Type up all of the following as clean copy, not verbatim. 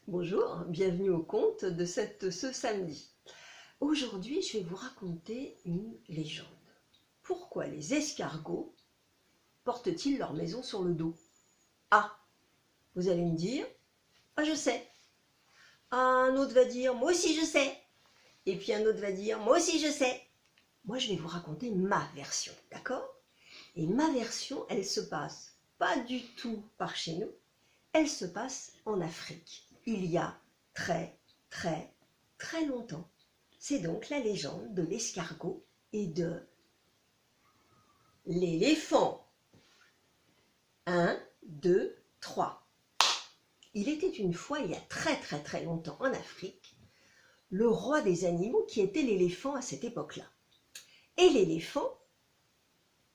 Bonjour, bienvenue au conte de ce samedi. Aujourd'hui, je vais vous raconter une légende. Pourquoi les escargots portent-ils leur maison sur le dos? Ah, vous allez me dire, ah je sais. Un autre va dire, moi aussi je sais. Et puis un autre va dire, moi aussi je sais. Moi, je vais vous raconter ma version, d'accord? Et ma version, elle se passe pas du tout par chez nous, elle se passe en Afrique. Il y a très longtemps. C'est donc la légende de l'escargot et de l'éléphant. 1, 2, 3. Il était une fois, il y a très longtemps en Afrique, le roi des animaux qui était l'éléphant à cette époque-là. Et l'éléphant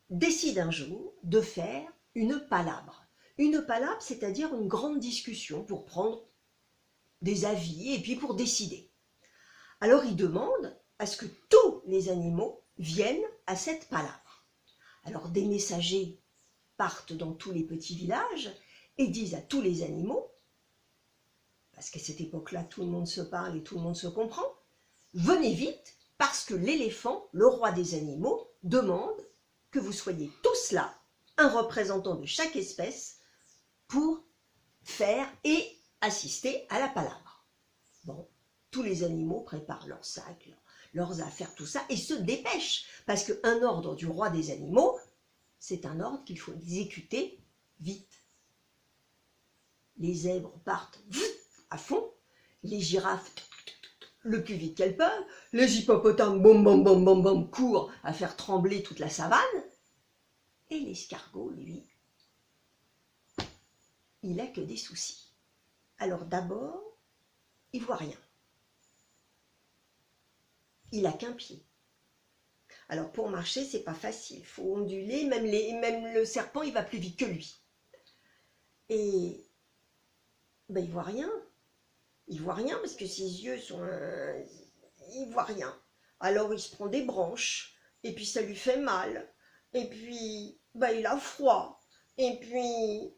décide un jour de faire une palabre. Une palabre, c'est-à-dire une grande discussion pour prendre des avis et puis pour décider. Alors il demande à ce que tous les animaux viennent à cette palabre. Alors des messagers partent dans tous les petits villages et disent à tous les animaux, parce qu'à cette époque-là tout le monde se parle et tout le monde se comprend, venez vite parce que l'éléphant, le roi des animaux, demande que vous soyez tous là, un représentant de chaque espèce, pour faire et assister à la palabre. Bon, tous les animaux préparent leurs sacs, leurs affaires, tout ça, et se dépêchent, parce qu'un ordre du roi des animaux, c'est un ordre qu'il faut exécuter vite. Les zèbres partent à fond, les girafes le plus vite qu'elles peuvent, les hippopotames courent à faire trembler toute la savane, et l'escargot, lui, il n'a que des soucis. Alors d'abord, il voit rien. Il n'a qu'un pied. Alors pour marcher, c'est pas facile. Il faut onduler, même le serpent, il va plus vite que lui. Et ben, il voit rien. Il voit rien parce que ses yeux sont... il voit rien. Alors il se prend des branches, et puis ça lui fait mal. Et puis, ben, il a froid. Et puis,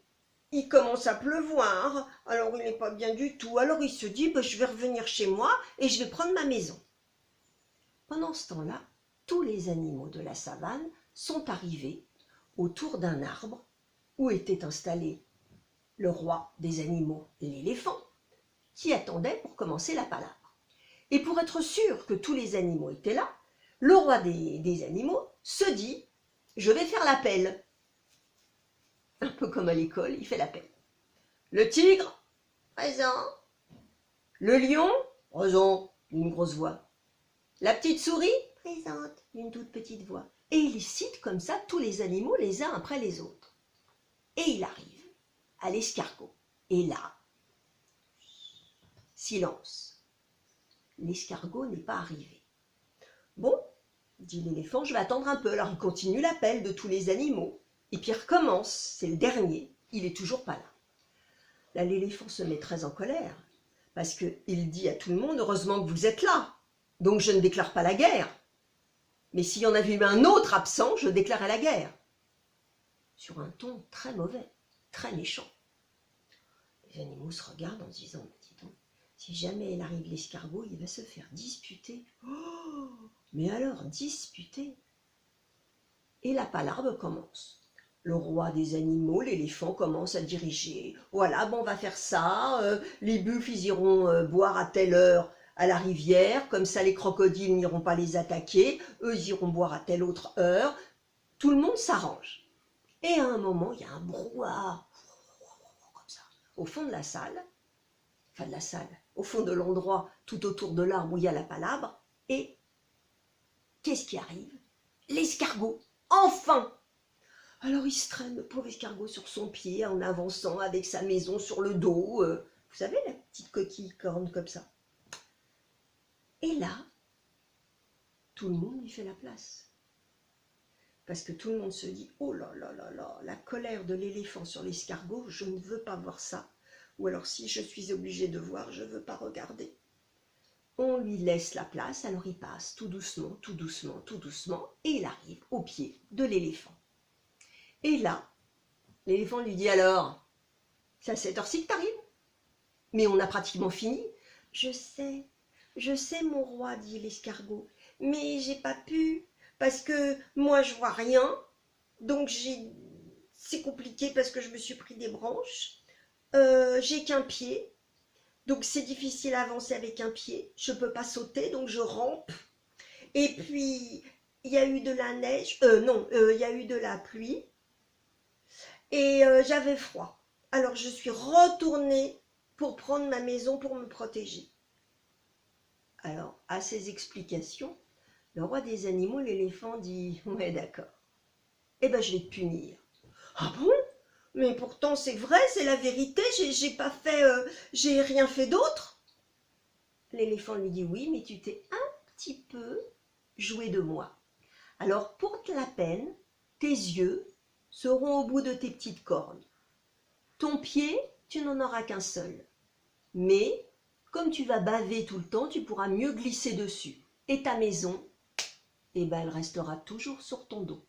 il commence à pleuvoir. Alors il n'est pas bien du tout. Alors il se dit, ben, je vais revenir chez moi et je vais prendre ma maison. Pendant ce temps-là, tous les animaux de la savane sont arrivés autour d'un arbre où était installé le roi des animaux, l'éléphant, qui attendait pour commencer la palabre. Et pour être sûr que tous les animaux étaient là, le roi des animaux se dit « Je vais faire l'appel ». Un peu comme à l'école, il fait l'appel. Le tigre, présent. Le lion, présent, d'une grosse voix. La petite souris, présente, d'une toute petite voix. Et il cite comme ça tous les animaux les uns après les autres. Et il arrive à l'escargot. Et là, silence. L'escargot n'est pas arrivé. Bon, dit l'éléphant, je vais attendre un peu. Alors il continue l'appel de tous les animaux. Et puis il recommence, c'est le dernier, il n'est toujours pas là. Là, l'éléphant se met très en colère, parce qu'il dit à tout le monde, heureusement que vous êtes là. Donc je ne déclare pas la guerre. Mais s'il y en avait eu un autre absent, je déclarais la guerre. Sur un ton très mauvais, très méchant. Les animaux se regardent en se disant, dis donc, si jamais il arrive l'escargot, il va se faire disputer. Oh, mais alors, disputer. Et la palabre commence. Le roi des animaux, l'éléphant, commence à diriger. Voilà, bon, on va faire ça. Les buffles, ils iront boire à telle heure à la rivière, comme ça les crocodiles n'iront pas les attaquer, eux ils iront boire à telle autre heure, tout le monde s'arrange. Et à un moment, il y a un brouhaha, comme ça, au fond de la salle, au fond de l'endroit, tout autour de l'arbre où il y a la palabre, et qu'est-ce qui arrive? L'escargot, enfin! Alors il se traîne, le pauvre escargot, sur son pied, en avançant avec sa maison sur le dos, vous savez, la petite coquille corne comme ça. Et là, tout le monde lui fait la place. Parce que tout le monde se dit, oh là là là là, la colère de l'éléphant sur l'escargot, je ne veux pas voir ça. Ou alors si je suis obligée de voir, je ne veux pas regarder. On lui laisse la place, alors il passe tout doucement, et il arrive au pied de l'éléphant. Et là, l'éléphant lui dit alors, c'est à cette heure-ci que t'arrives? Mais on a pratiquement fini. Je sais mon roi, dit l'escargot, mais j'ai pas pu, parce que moi je vois rien, donc c'est compliqué parce que je me suis pris des branches. J'ai qu'un pied, donc c'est difficile à avancer avec un pied. Je peux pas sauter, donc je rampe. Et puis il y a eu de la neige, non, il y a eu de la pluie, et j'avais froid. Alors je suis retournée pour prendre ma maison pour me protéger. Alors, à ces explications, le roi des animaux, l'éléphant, dit « Ouais, d'accord. Eh ben, je vais te punir. »« Ah bon? Mais pourtant, c'est vrai, c'est la vérité, j'ai rien fait d'autre. » L'éléphant lui dit « Oui, mais tu t'es un petit peu joué de moi. Alors, pour la peine, tes yeux seront au bout de tes petites cornes. Ton pied, tu n'en auras qu'un seul. Mais, comme tu vas baver tout le temps, tu pourras mieux glisser dessus. Et ta maison, eh ben, elle restera toujours sur ton dos. »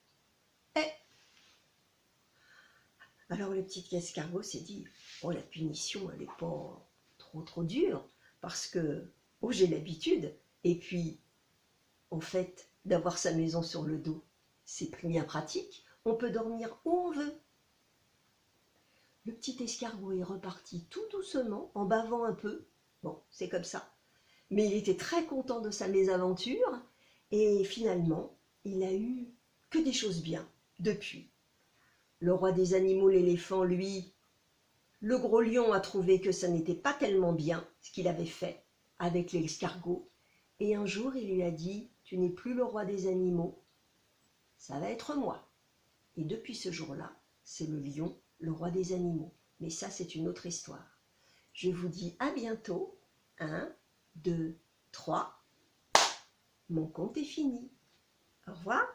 Alors le petit escargot s'est dit « Oh, la punition, elle n'est pas trop dure, parce que, oh, j'ai l'habitude. Et puis, en fait, d'avoir sa maison sur le dos, c'est bien pratique. On peut dormir où on veut. » Le petit escargot est reparti tout doucement, en bavant un peu. Bon, c'est comme ça. Mais il était très content de sa mésaventure. Et finalement, il n'a eu que des choses bien depuis. Le roi des animaux, l'éléphant, lui, le gros lion a trouvé que ça n'était pas tellement bien ce qu'il avait fait avec l'escargot. Et un jour, il lui a dit « Tu n'es plus le roi des animaux, ça va être moi. » Et depuis ce jour-là, c'est le lion, le roi des animaux. Mais ça, c'est une autre histoire. Je vous dis à bientôt. 1, 2, 3. Mon conte est fini. Au revoir.